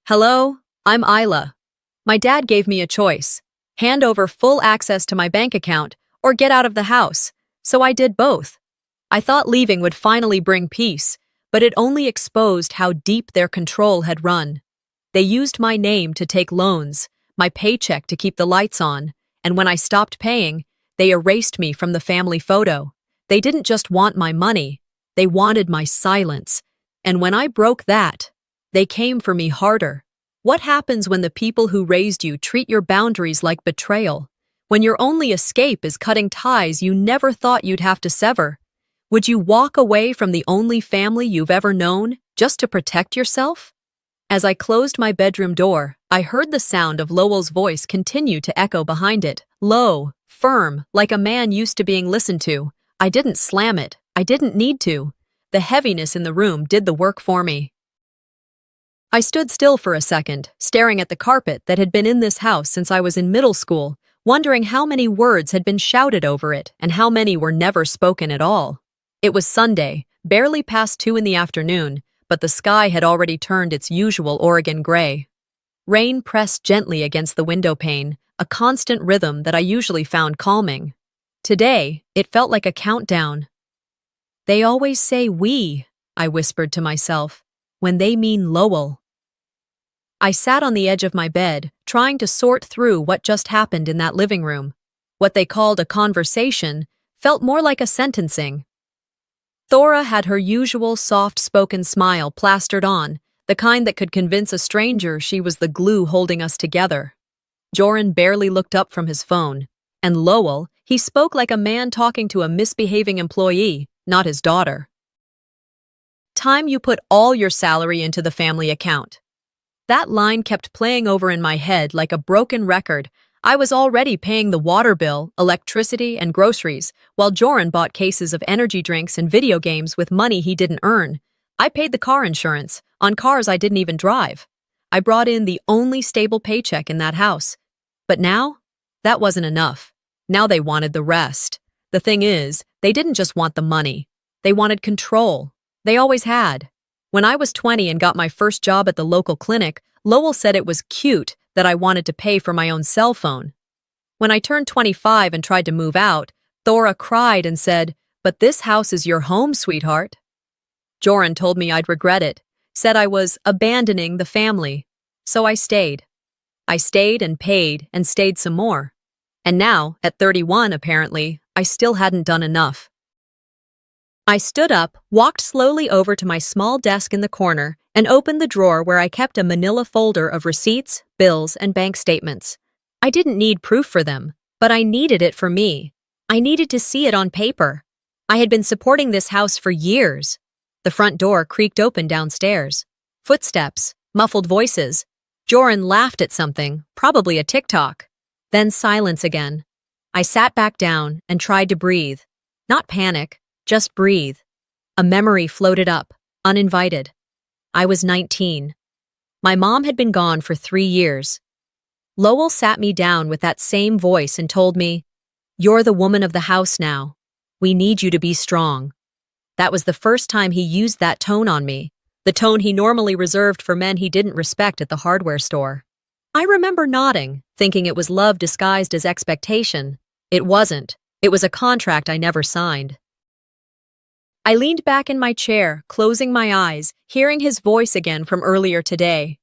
Hello, I'm Isla. My dad gave me a choice: hand over full access to my bank account or get out of the house, so I did both. I thought leaving would finally bring peace, but it only exposed how deep their control had run. They used my name to take loans, my paycheck to keep the lights on, and when I stopped paying, they erased me from the family photo. They didn't just want my money, they wanted my silence. And when I broke that, they came for me harder. What happens when the people who raised you treat your boundaries like betrayal? When your only escape is cutting ties you never thought you'd have to sever? Would you walk away from the only family you've ever known just to protect yourself? As I closed my bedroom door, I heard the sound of Lowell's voice continue to echo behind it, low, firm, like a man used to being listened to. I didn't slam it. I didn't need to. The heaviness in the room did the work for me. I stood still for a second, staring at the carpet that had been in this house since I was in middle school, wondering how many words had been shouted over it and how many were never spoken at all. It was Sunday, barely past 2 in the afternoon, but the sky had already turned its usual Oregon gray. Rain pressed gently against the window pane, a constant rhythm that I usually found calming. Today, it felt like a countdown. They always say we, I whispered to myself, when they mean Lowell. I sat on the edge of my bed, trying to sort through what just happened in that living room. What they called a conversation felt more like a sentencing. Thora had her usual soft-spoken smile plastered on, the kind that could convince a stranger she was the glue holding us together. Joran barely looked up from his phone, and Lowell, he spoke like a man talking to a misbehaving employee, not his daughter. Time you put all your salary into the family account. That line kept playing over in my head like a broken record. I was already paying the water bill, electricity, and groceries, while Joran bought cases of energy drinks and video games with money he didn't earn. I paid the car insurance, on cars I didn't even drive. I brought in the only stable paycheck in that house. But now, that wasn't enough. Now they wanted the rest. The thing is, they didn't just want the money. They wanted control. They always had. When I was 20 and got my first job at the local clinic, Lowell said it was cute that I wanted to pay for my own cell phone. When I turned 25 and tried to move out, Thora cried and said, "But this house is your home, sweetheart." Joran told me I'd regret it, said I was abandoning the family. So I stayed. I stayed and paid and stayed some more. And now, at 31 apparently, I still hadn't done enough. I stood up, walked slowly over to my small desk in the corner, and opened the drawer where I kept a manila folder of receipts, bills, and bank statements. I didn't need proof for them, but I needed it for me. I needed to see it on paper. I had been supporting this house for years. The front door creaked open downstairs. Footsteps, muffled voices. Joran laughed at something, probably a TikTok. Then silence again. I sat back down and tried to breathe. Not panic, just breathe. A memory floated up, uninvited. I was 19. My mom had been gone for 3 years. Lowell sat me down with that same voice and told me, "You're the woman of the house now. We need you to be strong." That was the first time he used that tone on me, the tone he normally reserved for men he didn't respect at the hardware store. I remember nodding, thinking it was love disguised as expectation. It wasn't. It was a contract I never signed. I leaned back in my chair, closing my eyes, hearing his voice again from earlier today.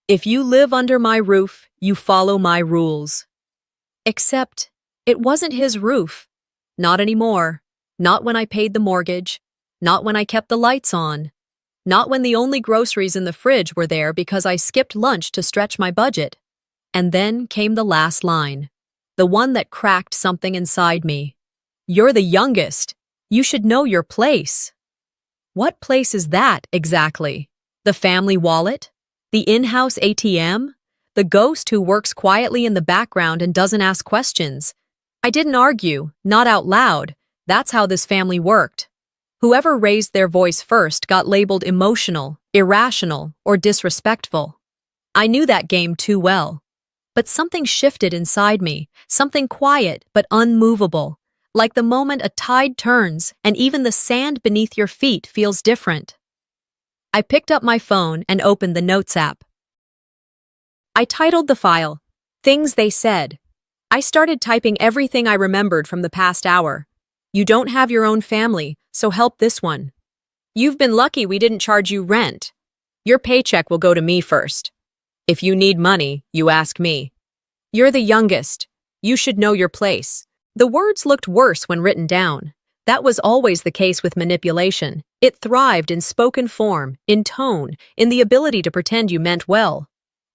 "If you live under my roof, you follow my rules." Except, it wasn't his roof. Not anymore. Not when I paid the mortgage. Not when I kept the lights on. Not when the only groceries in the fridge were there because I skipped lunch to stretch my budget. And then came the last line. The one that cracked something inside me. "You're the youngest. You should know your place." What place is that, exactly? The family wallet? The in-house ATM? The ghost who works quietly in the background and doesn't ask questions? I didn't argue, not out loud. That's how this family worked. Whoever raised their voice first got labeled emotional, irrational, or disrespectful. I knew that game too well. But something shifted inside me, something quiet but unmovable. Like the moment a tide turns and even the sand beneath your feet feels different. I picked up my phone and opened the Notes app. I titled the file, Things They Said. I started typing everything I remembered from the past hour. You don't have your own family, so help this one. You've been lucky we didn't charge you rent. Your paycheck will go to me first. If you need money, you ask me. You're the youngest. You should know your place. The words looked worse when written down. That was always the case with manipulation. It thrived in spoken form, in tone, in the ability to pretend you meant well.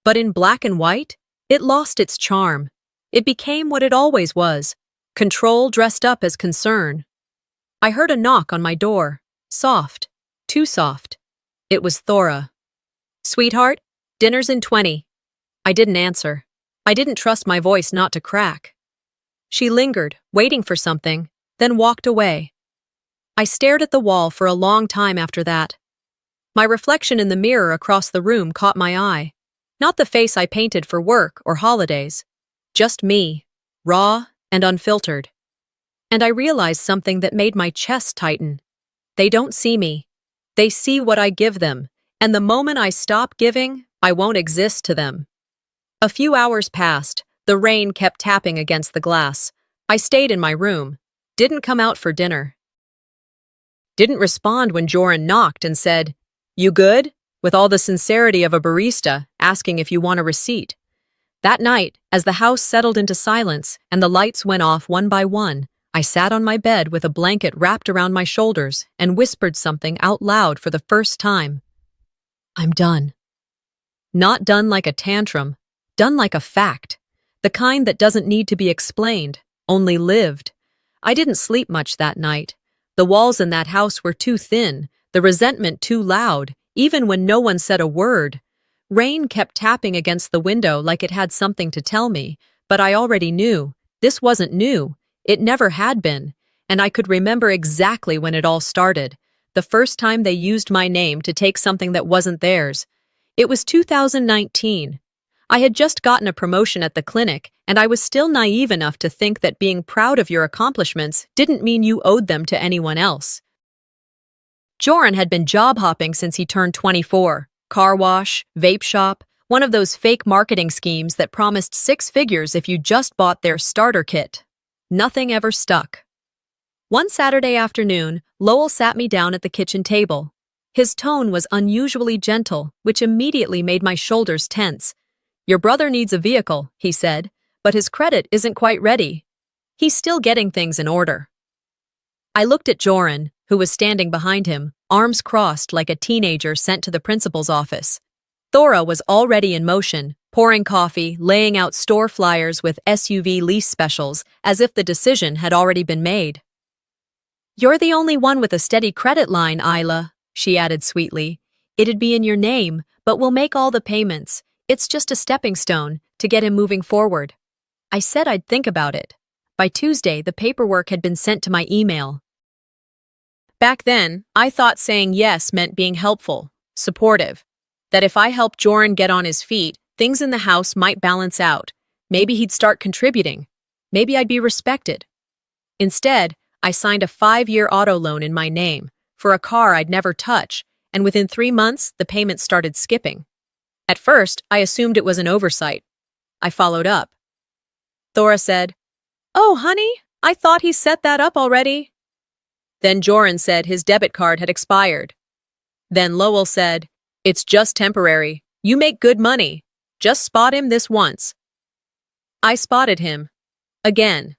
But in black and white, it lost its charm. It became what it always was, control dressed up as concern. I heard a knock on my door. Soft. Too soft. It was Thora. Sweetheart, dinner's in 20. I didn't answer. I didn't trust my voice not to crack. She lingered, waiting for something, then walked away. I stared at the wall for a long time after that. My reflection in the mirror across the room caught my eye. Not the face I painted for work or holidays. Just me, raw and unfiltered. And I realized something that made my chest tighten. They don't see me. They see what I give them, and the moment I stop giving, I won't exist to them. A few hours passed. The rain kept tapping against the glass. I stayed in my room. Didn't come out for dinner. Didn't respond when Joran knocked and said, "You good?" with all the sincerity of a barista asking if you want a receipt. That night, as the house settled into silence and the lights went off one by one, I sat on my bed with a blanket wrapped around my shoulders and whispered something out loud for the first time. I'm done. Not done like a tantrum, done like a fact. The kind that doesn't need to be explained, only lived. I didn't sleep much that night. The walls in that house were too thin, the resentment too loud, even when no one said a word. Rain kept tapping against the window like it had something to tell me, but I already knew. This wasn't new. It never had been. And I could remember exactly when it all started. The first time they used my name to take something that wasn't theirs. It was 2019. I had just gotten a promotion at the clinic, and I was still naive enough to think that being proud of your accomplishments didn't mean you owed them to anyone else. Joran had been job hopping since he turned 24. Car wash, vape shop, one of those fake marketing schemes that promised 6 figures if you just bought their starter kit. Nothing ever stuck. One Saturday afternoon, Lowell sat me down at the kitchen table. His tone was unusually gentle, which immediately made my shoulders tense. Your brother needs a vehicle, he said, but his credit isn't quite ready. He's still getting things in order. I looked at Joran, who was standing behind him, arms crossed like a teenager sent to the principal's office. Thora was already in motion, pouring coffee, laying out store flyers with SUV lease specials, as if the decision had already been made. You're the only one with a steady credit line, Isla, she added sweetly. It'd be in your name, but we'll make all the payments. It's just a stepping stone to get him moving forward. I said I'd think about it. By Tuesday, the paperwork had been sent to my email. Back then, I thought saying yes meant being helpful, supportive. That if I helped Joran get on his feet, things in the house might balance out. Maybe he'd start contributing. Maybe I'd be respected. Instead, I signed a 5-year auto loan in my name for a car I'd never touch, and within 3 months, the payments started skipping. At first, I assumed it was an oversight. I followed up. Thora said, "Oh, honey, I thought he set that up already." Then Joran said his debit card had expired. Then Lowell said, "It's just temporary. You make good money. Just spot him this once." I spotted him. Again.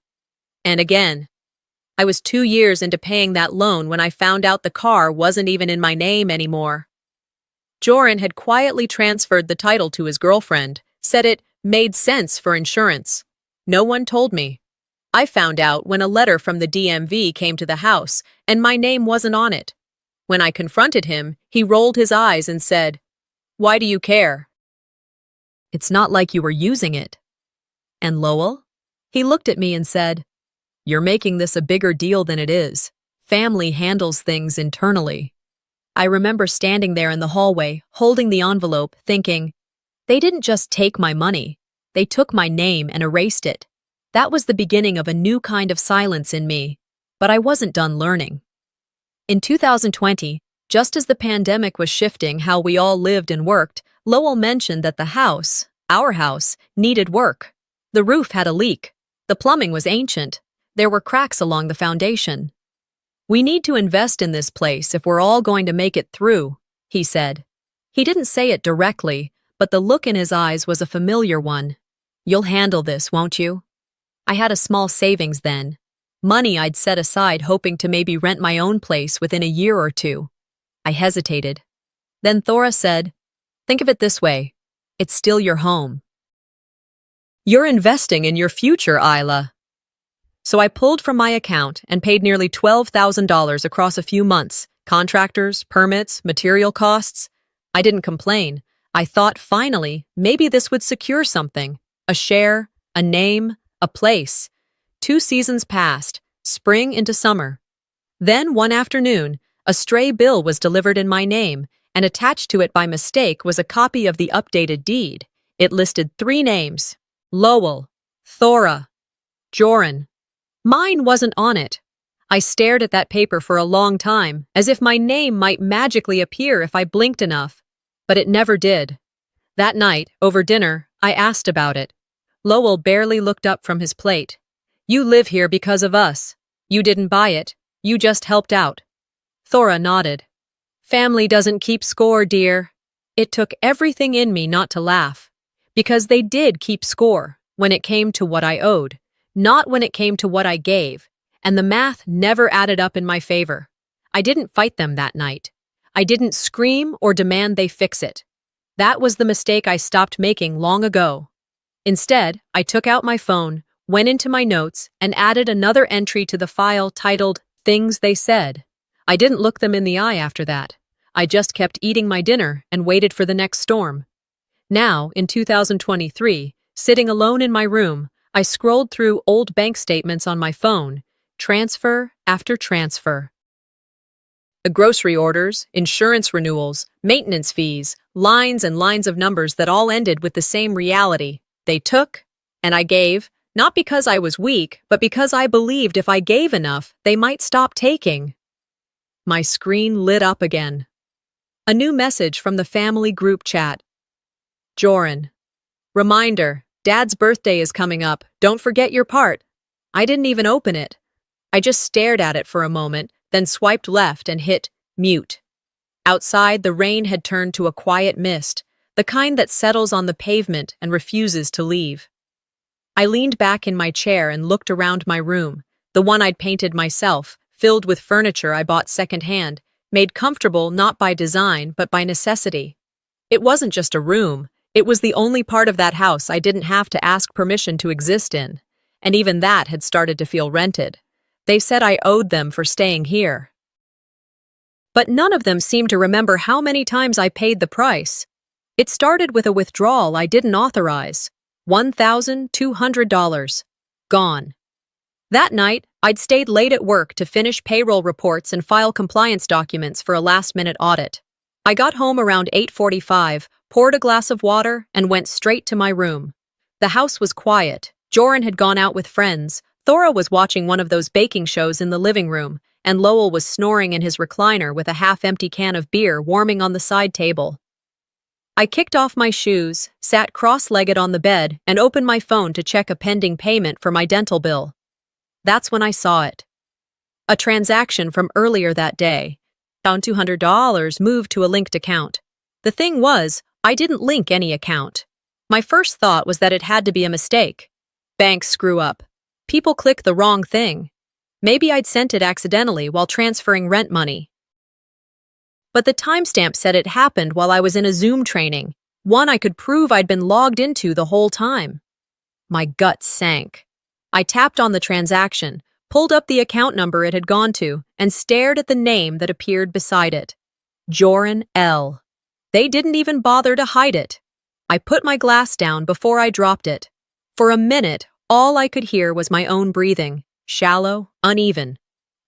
And again. I was 2 years into paying that loan when I found out the car wasn't even in my name anymore. Joran had quietly transferred the title to his girlfriend, said it made sense for insurance. No one told me. I found out when a letter from the DMV came to the house, and my name wasn't on it. When I confronted him, he rolled his eyes and said, "Why do you care?" It's not like you were using it. And Lowell? He looked at me and said, "You're making this a bigger deal than it is. Family handles things internally." I remember standing there in the hallway, holding the envelope, thinking, they didn't just take my money. They took my name and erased it. That was the beginning of a new kind of silence in me. But I wasn't done learning. In 2020, just as the pandemic was shifting how we all lived and worked, Lowell mentioned that the house, Our house needed work. The roof had a leak. The plumbing was ancient. There were cracks along the foundation. "We need to invest in this place if we're all going to make it through," he said. He didn't say it directly, but the look in his eyes was a familiar one. "You'll handle this, won't you?" I had a small savings then. Money I'd set aside hoping to maybe rent my own place within a year or two. I hesitated. Then Thora said, "Think of it this way. It's still your home. You're investing in your future, Isla." So I pulled from my account and paid nearly $12,000 across a few months, contractors, permits, material costs. I didn't complain. I thought finally, maybe this would secure something. A share, a name, a place. 2 seasons passed, spring into summer. Then one afternoon, a stray bill was delivered in my name, and attached to it by mistake was a copy of the updated deed. It listed 3 names: Lowell, Thora, Joran. Mine wasn't on it. I stared at that paper for a long time, as if my name might magically appear if I blinked enough. But it never did. That night, over dinner, I asked about it. Lowell barely looked up from his plate. "You live here because of us. You didn't buy it. You just helped out." Thora nodded. "Family doesn't keep score, dear." It took everything in me not to laugh. Because they did keep score when it came to what I owed, not when it came to what I gave, and the math never added up in my favor. I didn't fight them that night. I didn't scream or demand they fix it. That was the mistake I stopped making long ago. Instead, I took out my phone, went into my notes, and added another entry to the file titled "Things They Said." I didn't look them in the eye after that. I just kept eating my dinner and waited for the next storm. Now, in 2023, sitting alone in my room, I scrolled through old bank statements on my phone, transfer after transfer. The grocery orders, insurance renewals, maintenance fees, lines and lines of numbers that all ended with the same reality. They took, and I gave, not because I was weak, but because I believed if I gave enough, they might stop taking. My screen lit up again. A new message from the family group chat. Joran. "Reminder, Dad's birthday is coming up. Don't forget your part." I didn't even open it. I just stared at it for a moment, then swiped left and hit mute. Outside, the rain had turned to a quiet mist, the kind that settles on the pavement and refuses to leave. I leaned back in my chair and looked around my room, the one I'd painted myself, filled with furniture I bought secondhand, made comfortable not by design but by necessity. It wasn't just a room. It was the only part of that house I didn't have to ask permission to exist in, and even that had started to feel rented. They said I owed them for staying here. But none of them seemed to remember how many times I paid the price. It started with a withdrawal I didn't authorize. $1,200. Gone. That night, I'd stayed late at work to finish payroll reports and file compliance documents for a last-minute audit. I got home around 8:45, poured a glass of water, and went straight to my room. The house was quiet. Joran had gone out with friends. Thora was watching one of those baking shows in the living room, and Lowell was snoring in his recliner with a half-empty can of beer warming on the side table. I kicked off my shoes, sat cross-legged on the bed, and opened my phone to check a pending payment for my dental bill. That's when I saw it. A transaction from earlier that day. Found $200 moved to a linked account. The thing was, I didn't link any account. My first thought was that it had to be a mistake. Banks screw up. People click the wrong thing. Maybe I'd sent it accidentally while transferring rent money. But the timestamp said it happened while I was in a Zoom training, one I could prove I'd been logged into the whole time. My gut sank. I tapped on the transaction, pulled up the account number it had gone to, and stared at the name that appeared beside it. Joran L. They didn't even bother to hide it. I put my glass down before I dropped it. For a minute, all I could hear was my own breathing, shallow, uneven.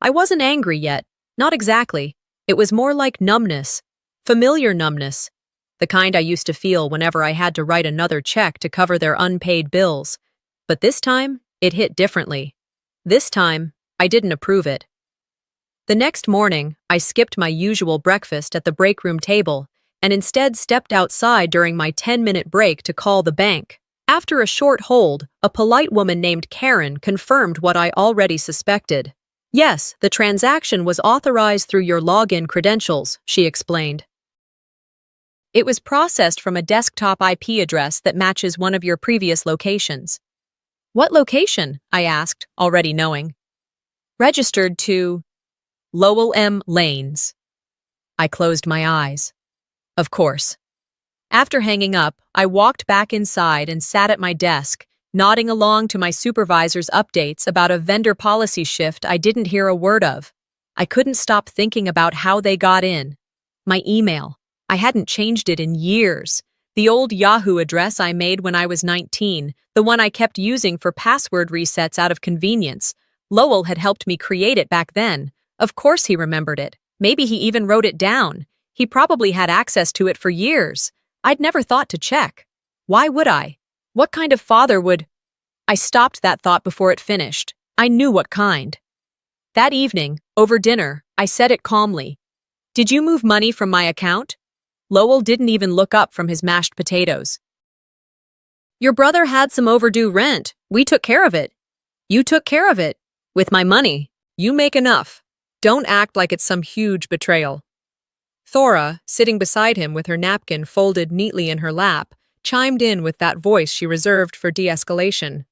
I wasn't angry yet, not exactly. It was more like numbness, familiar numbness, the kind I used to feel whenever I had to write another check to cover their unpaid bills. But this time, it hit differently. This time, I didn't approve it. The next morning, I skipped my usual breakfast at the break room table, and instead stepped outside during my 10-minute break to call the bank. After a short hold, a polite woman named Karen confirmed what I already suspected. Yes, the transaction was authorized through your login credentials, she explained. It was processed from a desktop IP address that matches one of your previous locations. What location? I asked, already knowing. Registered to Lowell M. Lanes. I closed my eyes. Of course. After hanging up, I walked back inside and sat at my desk, nodding along to my supervisor's updates about a vendor policy shift I didn't hear a word of. I couldn't stop thinking about how they got in. My email. I hadn't changed it in years. The old Yahoo address I made when I was 19, the one I kept using for password resets out of convenience. Lowell had helped me create it back then. Of course he remembered it. Maybe he even wrote it down. He probably had access to it for years. I'd never thought to check. Why would I? What kind of father would... I stopped that thought before it finished. I knew what kind. That evening, over dinner, I said it calmly. Did you move money from my account? Lowell didn't even look up from his mashed potatoes. Your brother had some overdue rent. We took care of it. You took care of it. With my money. You make enough. Don't act like it's some huge betrayal. Thora, sitting beside him with her napkin folded neatly in her lap, chimed in with that voice she reserved for de-escalation.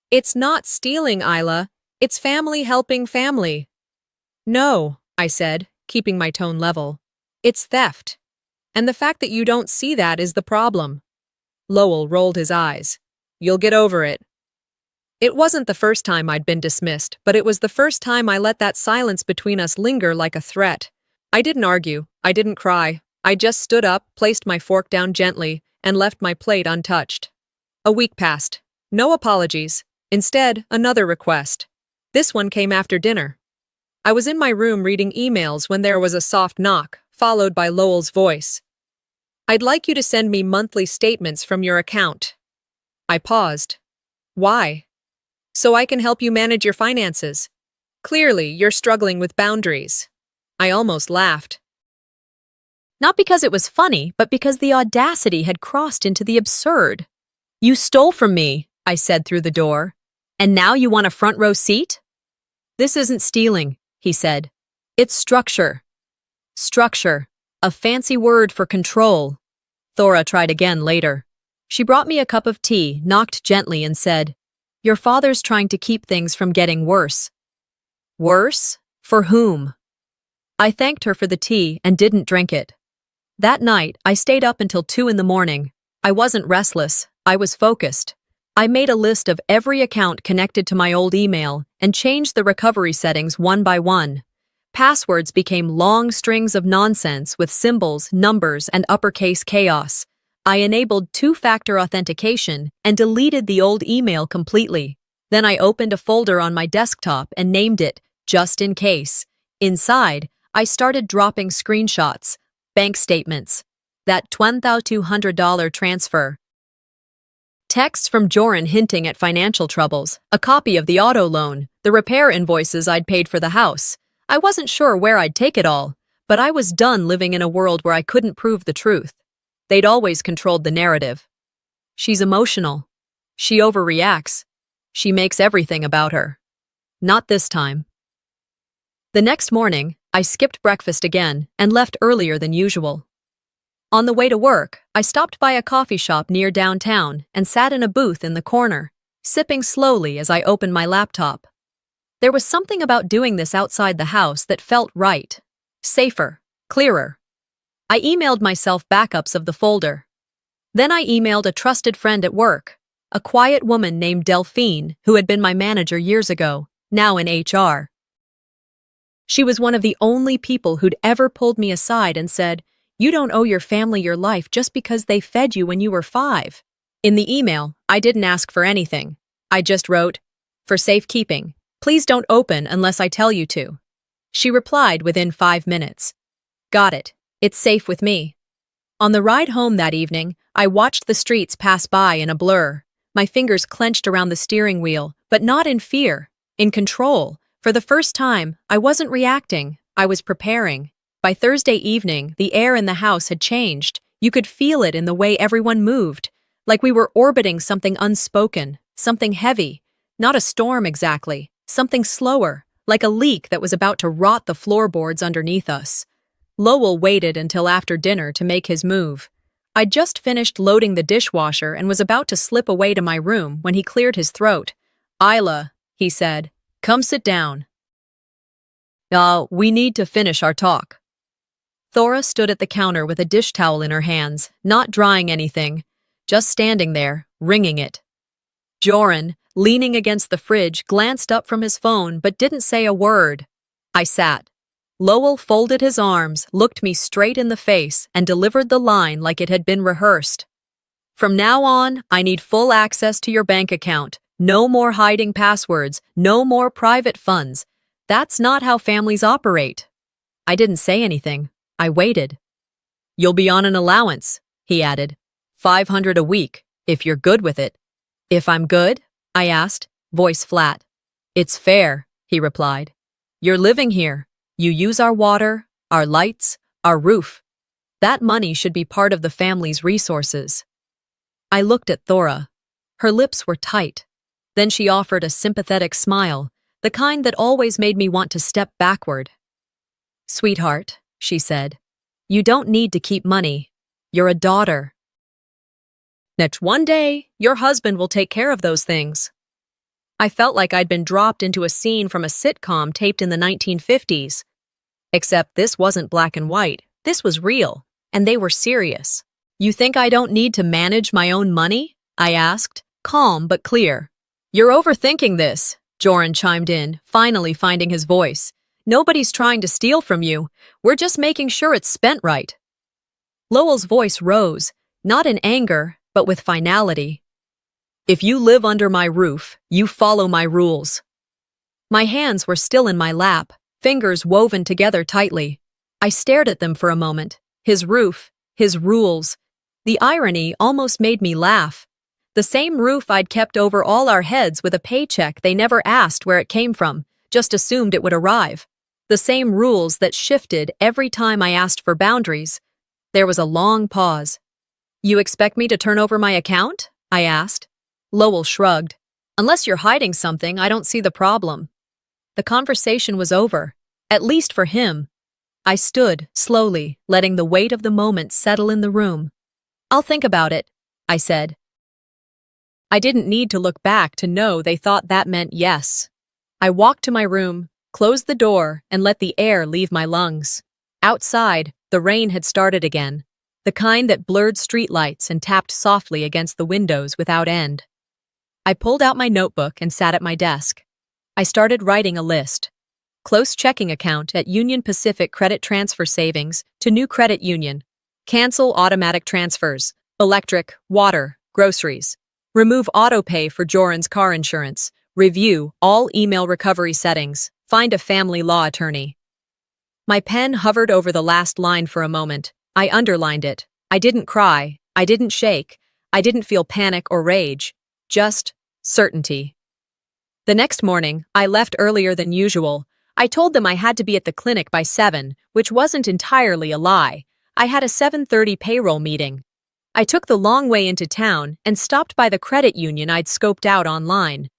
It's not stealing, Isla. It's family helping family. No, I said, keeping my tone level. It's theft. And the fact that you don't see that is the problem. Lowell rolled his eyes. You'll get over it. It wasn't the first time I'd been dismissed, but it was the first time I let that silence between us linger like a threat. I didn't argue. I didn't cry. I just stood up, placed my fork down gently, and left my plate untouched. A week passed. No apologies. Instead, another request. This one came after dinner. I was in my room reading emails when there was a soft knock, followed by Lowell's voice. I'd like you to send me monthly statements from your account. I paused. Why? So I can help you manage your finances. Clearly, you're struggling with boundaries. I almost laughed. Not because it was funny, but because the audacity had crossed into the absurd. You stole from me, I said through the door. And now you want a front row seat? This isn't stealing, he said. It's structure. Structure. A fancy word for control. Thora tried again later. She brought me a cup of tea, knocked gently, and said, Your father's trying to keep things from getting worse. Worse? For whom? I thanked her for the tea and didn't drink it. That night, I stayed up until 2 a.m. I wasn't restless. I was focused. I made a list of every account connected to my old email and changed the recovery settings one by one. Passwords became long strings of nonsense with symbols, numbers, and uppercase chaos. I enabled two-factor authentication and deleted the old email completely. Then I opened a folder on my desktop and named it, Just in Case. Inside, I started dropping screenshots, bank statements, that $1,200 transfer, texts from Joran hinting at financial troubles, a copy of the auto loan, the repair invoices I'd paid for the house. I wasn't sure where I'd take it all, but I was done living in a world where I couldn't prove the truth. They'd always controlled the narrative. She's emotional. She overreacts. She makes everything about her. Not this time. The next morning, I skipped breakfast again and left earlier than usual. On the way to work, I stopped by a coffee shop near downtown and sat in a booth in the corner, sipping slowly as I opened my laptop. There was something about doing this outside the house that felt right. Safer, clearer. I emailed myself backups of the folder. Then I emailed a trusted friend at work, a quiet woman named Delphine who had been my manager years ago, now in HR. She was one of the only people who'd ever pulled me aside and said, You don't owe your family your life just because they fed you when you were 5. In the email, I didn't ask for anything. I just wrote, For safekeeping, please don't open unless I tell you to. She replied within 5 minutes. Got it. It's safe with me. On the ride home that evening, I watched the streets pass by in a blur. My fingers clenched around the steering wheel, but not in fear, in control. For the first time, I wasn't reacting, I was preparing. By Thursday evening, the air in the house had changed. You could feel it in the way everyone moved, like we were orbiting something unspoken, something heavy, not a storm exactly, something slower, like a leak that was about to rot the floorboards underneath us. Lowell waited until after dinner to make his move. I'd just finished loading the dishwasher and was about to slip away to my room when he cleared his throat. "Isla," he said, "come sit down. We need to finish our talk." Thora stood at the counter with a dish towel in her hands, not drying anything, just standing there, wringing it. Joran, leaning against the fridge, glanced up from his phone but didn't say a word. I sat. Lowell folded his arms, looked me straight in the face, and delivered the line like it had been rehearsed. "From now on, I need full access to your bank account. No more hiding passwords, no more private funds. That's not how families operate." I didn't say anything. I waited. "You'll be on an allowance," he added. "500 a week, if you're good with it." "If I'm good?" I asked, voice flat. "It's fair," he replied. "You're living here. You use our water, our lights, our roof. That money should be part of the family's resources." I looked at Thora. Her lips were tight. Then she offered a sympathetic smile, the kind that always made me want to step backward. "Sweetheart," she said, "you don't need to keep money. You're a daughter. Next one day, your husband will take care of those things." I felt like I'd been dropped into a scene from a sitcom taped in the 1950s. Except this wasn't black and white. This was real, and they were serious. "You think I don't need to manage my own money?" I asked, calm but clear. "You're overthinking this," Joran chimed in, finally finding his voice. "Nobody's trying to steal from you. We're just making sure it's spent right." Lowell's voice rose, not in anger, but with finality. "If you live under my roof, you follow my rules." My hands were still in my lap, fingers woven together tightly. I stared at them for a moment. His roof, his rules. The irony almost made me laugh. The same roof I'd kept over all our heads with a paycheck they never asked where it came from, just assumed it would arrive. The same rules that shifted every time I asked for boundaries. There was a long pause. "You expect me to turn over my account?" I asked. Lowell shrugged. "Unless you're hiding something, I don't see the problem." The conversation was over, at least for him. I stood, slowly, letting the weight of the moment settle in the room. "I'll think about it," I said. I didn't need to look back to know they thought that meant yes. I walked to my room, closed the door, and let the air leave my lungs. Outside, the rain had started again, the kind that blurred streetlights and tapped softly against the windows without end. I pulled out my notebook and sat at my desk. I started writing a list. Close checking account at Union Pacific Credit Transfer Savings to new credit union. Cancel automatic transfers, electric, water, groceries. Remove autopay for Joran's car insurance. Review all email recovery settings. Find a family law attorney. My pen hovered over the last line for a moment. I underlined it. I didn't cry. I didn't shake. I didn't feel panic or rage. Just certainty. The next morning, I left earlier than usual. I told them I had to be at the clinic by 7, which wasn't entirely a lie. I had a 7:30 payroll meeting. I took the long way into town and stopped by the credit union I'd scoped out online.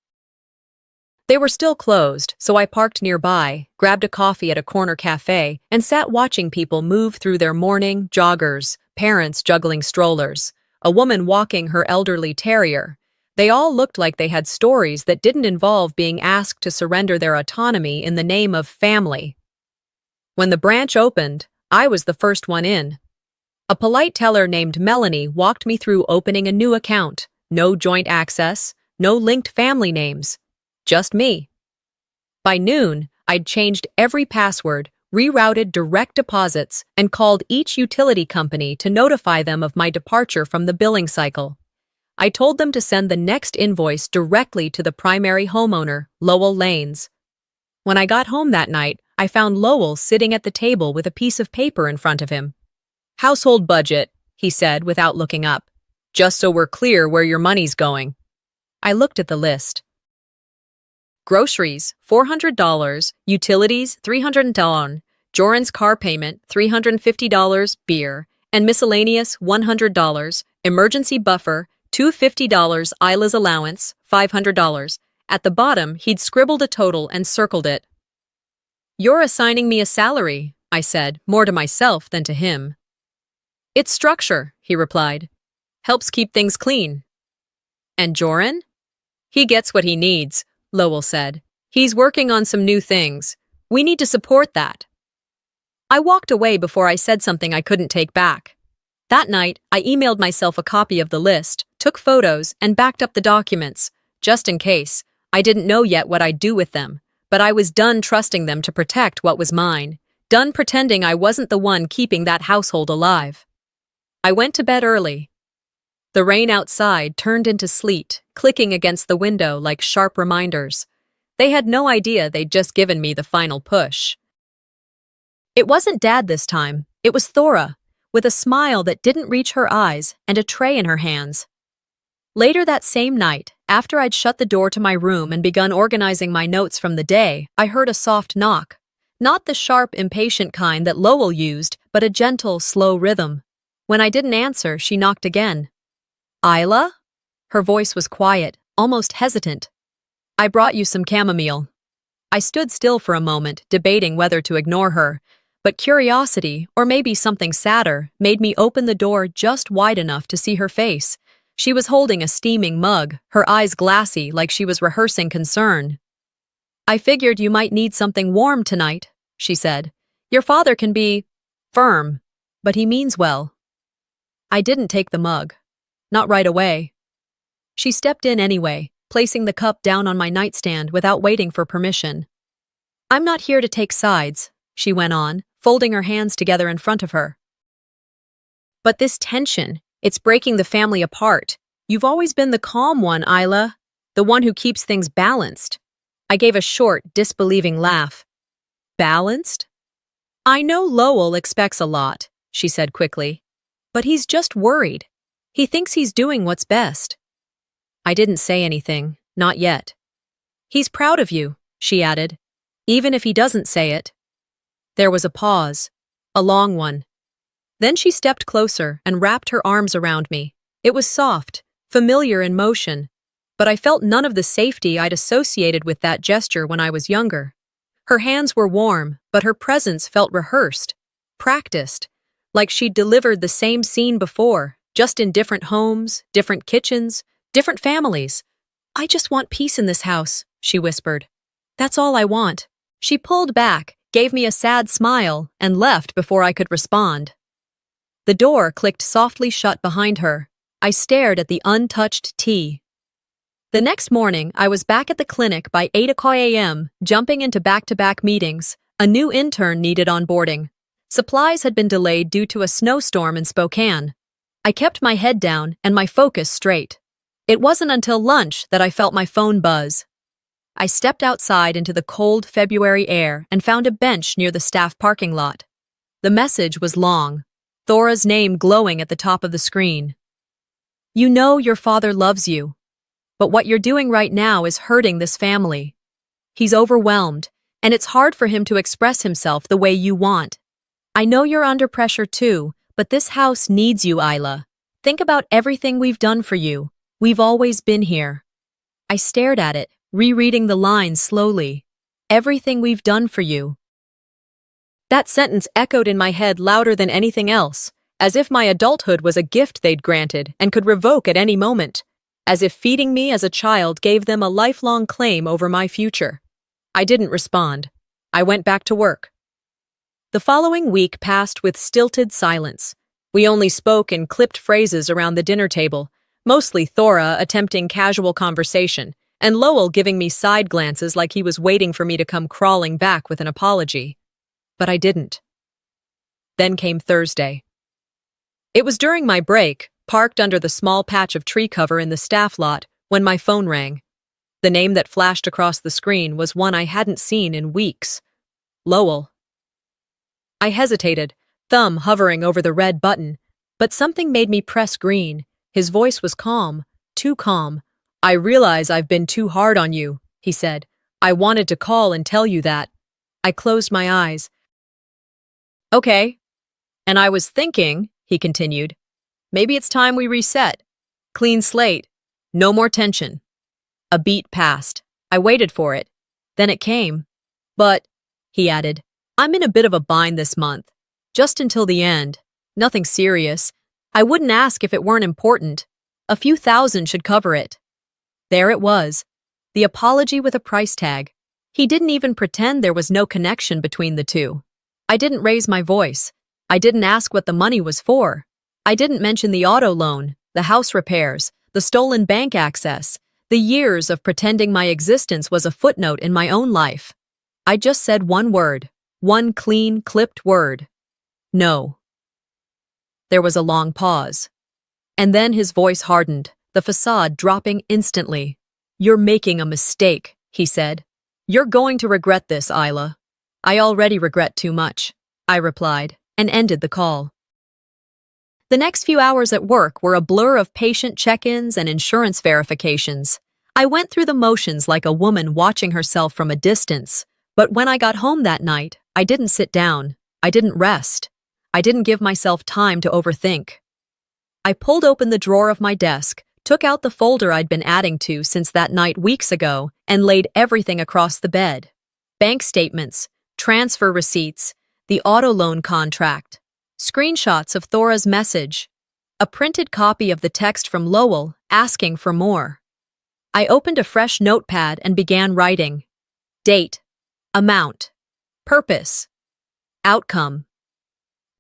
They were still closed, so I parked nearby, grabbed a coffee at a corner cafe, and sat watching people move through their morning, joggers, parents juggling strollers, a woman walking her elderly terrier. They all looked like they had stories that didn't involve being asked to surrender their autonomy in the name of family. When the branch opened, I was the first one in. A polite teller named Melanie walked me through opening a new account. No joint access, no linked family names. Just me. By noon, I'd changed every password, rerouted direct deposits, and called each utility company to notify them of my departure from the billing cycle. I told them to send the next invoice directly to the primary homeowner, Lowell Lanes. When I got home that night, I found Lowell sitting at the table with a piece of paper in front of him. "Household budget," he said without looking up. "Just so we're clear where your money's going." I looked at the list. Groceries, $400, utilities, $300, Joran's car payment, $350, beer, and miscellaneous, $100, emergency buffer, $250, Isla's allowance, $500. At the bottom, he'd scribbled a total and circled it. "You're assigning me a salary," I said, more to myself than to him. "It's structure," he replied. "Helps keep things clean." "And Joran?" "He gets what he needs," Lowell said. "He's working on some new things. We need to support that." I walked away before I said something I couldn't take back. That night, I emailed myself a copy of the list, took photos, and backed up the documents, just in case. I didn't know yet what I'd do with them, but I was done trusting them to protect what was mine, done pretending I wasn't the one keeping that household alive. I went to bed early. The rain outside turned into sleet, clicking against the window like sharp reminders. They had no idea they'd just given me the final push. It wasn't Dad this time, it was Thora, with a smile that didn't reach her eyes and a tray in her hands. Later that same night, after I'd shut the door to my room and begun organizing my notes from the day, I heard a soft knock. Not the sharp, impatient kind that Lowell used, but a gentle, slow rhythm. When I didn't answer, she knocked again. "Isla?" Her voice was quiet, almost hesitant. "I brought you some chamomile." I stood still for a moment, debating whether to ignore her, but curiosity, or maybe something sadder, made me open the door just wide enough to see her face. She was holding a steaming mug, her eyes glassy like she was rehearsing concern. "I figured you might need something warm tonight," she said. "Your father can be firm, but he means well." I didn't take the mug. Not right away. She stepped in anyway, placing the cup down on my nightstand without waiting for permission. "I'm not here to take sides," she went on, folding her hands together in front of her. "But this tension, it's breaking the family apart. You've always been the calm one, Isla, the one who keeps things balanced." I gave a short, disbelieving laugh. "Balanced?" "I know Lowell expects a lot," she said quickly. "But he's just worried. He thinks he's doing what's best." I didn't say anything, not yet. "He's proud of you," she added, "even if he doesn't say it." There was a pause, a long one. Then she stepped closer and wrapped her arms around me. It was soft, familiar in motion, but I felt none of the safety I'd associated with that gesture when I was younger. Her hands were warm, but her presence felt rehearsed, practiced, like she'd delivered the same scene before, just in different homes, different kitchens, different families. "I just want peace in this house," she whispered. "That's all I want." She pulled back, gave me a sad smile, and left before I could respond. The door clicked softly shut behind her. I stared at the untouched tea. The next morning, I was back at the clinic by 8 a.m., jumping into back-to-back meetings. A new intern needed onboarding. Supplies had been delayed due to a snowstorm in Spokane. I kept my head down and my focus straight. It wasn't until lunch that I felt my phone buzz. I stepped outside into the cold February air and found a bench near the staff parking lot. The message was long, Thora's name glowing at the top of the screen. "You know your father loves you, but what you're doing right now is hurting this family. He's overwhelmed, and it's hard for him to express himself the way you want. I know you're under pressure too, but this house needs you, Isla. Think about everything we've done for you. We've always been here." I stared at it, rereading the lines slowly. "Everything we've done for you." That sentence echoed in my head louder than anything else, as if my adulthood was a gift they'd granted and could revoke at any moment, as if feeding me as a child gave them a lifelong claim over my future. I didn't respond. I went back to work. The following week passed with stilted silence. We only spoke in clipped phrases around the dinner table, mostly Thora attempting casual conversation, and Lowell giving me side glances like he was waiting for me to come crawling back with an apology. But I didn't. Then came Thursday. It was during my break, parked under the small patch of tree cover in the staff lot, when my phone rang. The name that flashed across the screen was one I hadn't seen in weeks. Lowell. I hesitated, thumb hovering over the red button, but something made me press green. His voice was calm, too calm. "I realize I've been too hard on you," he said. "I wanted to call and tell you that." I closed my eyes. Okay. And I was thinking, he continued, maybe it's time we reset. Clean slate. No more tension. A beat passed. I waited for it. Then it came. But, he added, I'm in a bit of a bind this month. Just until the end. Nothing serious. I wouldn't ask if it weren't important. A few thousand should cover it. There it was. The apology with a price tag. He didn't even pretend there was no connection between the two. I didn't raise my voice. I didn't ask what the money was for. I didn't mention the auto loan, the house repairs, the stolen bank access, the years of pretending my existence was a footnote in my own life. I just said one word, one clean, clipped word. No. There was a long pause. And then his voice hardened, the facade dropping instantly. You're making a mistake, he said. You're going to regret this, Isla. I already regret too much, I replied, and ended the call. The next few hours at work were a blur of patient check-ins and insurance verifications. I went through the motions like a woman watching herself from a distance, but when I got home that night, I didn't sit down. I didn't rest. I didn't give myself time to overthink. I pulled open the drawer of my desk, took out the folder I'd been adding to since that night weeks ago, and laid everything across the bed. Bank statements, transfer receipts, the auto loan contract, screenshots of Thora's message, a printed copy of the text from Lowell asking for more. I opened a fresh notepad and began writing. Date, amount, purpose, outcome.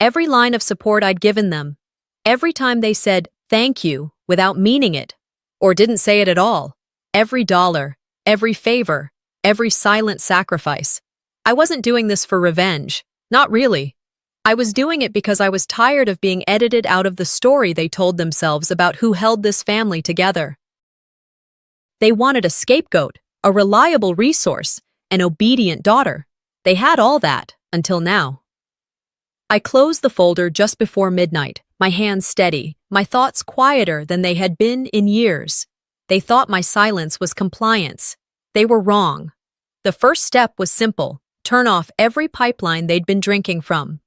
Every line of support I'd given them, every time they said thank you without meaning it, or didn't say it at all, every dollar, every favor, every silent sacrifice. I wasn't doing this for revenge, not really. I was doing it because I was tired of being edited out of the story they told themselves about who held this family together. They wanted a scapegoat, a reliable resource, an obedient daughter. They had all that, until now. I closed the folder just before midnight, my hands steady, my thoughts quieter than they had been in years. They thought my silence was compliance. They were wrong. The first step was simple: turn off every pipeline they'd been drinking from.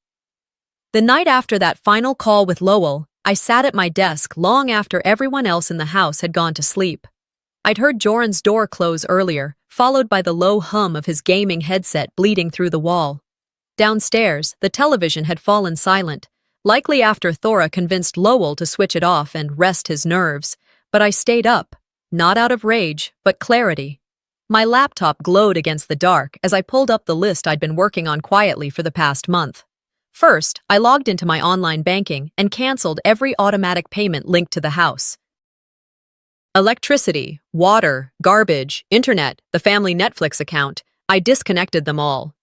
The night after that final call with Lowell, I sat at my desk long after everyone else in the house had gone to sleep. I'd heard Joran's door close earlier, followed by the low hum of his gaming headset bleeding through the wall. Downstairs, the television had fallen silent, likely after Thora convinced Lowell to switch it off and rest his nerves, but I stayed up, not out of rage, but clarity. My laptop glowed against the dark as I pulled up the list I'd been working on quietly for the past month. First, I logged into my online banking and canceled every automatic payment linked to the house. Electricity, water, garbage, internet, the family Netflix account, I disconnected them all.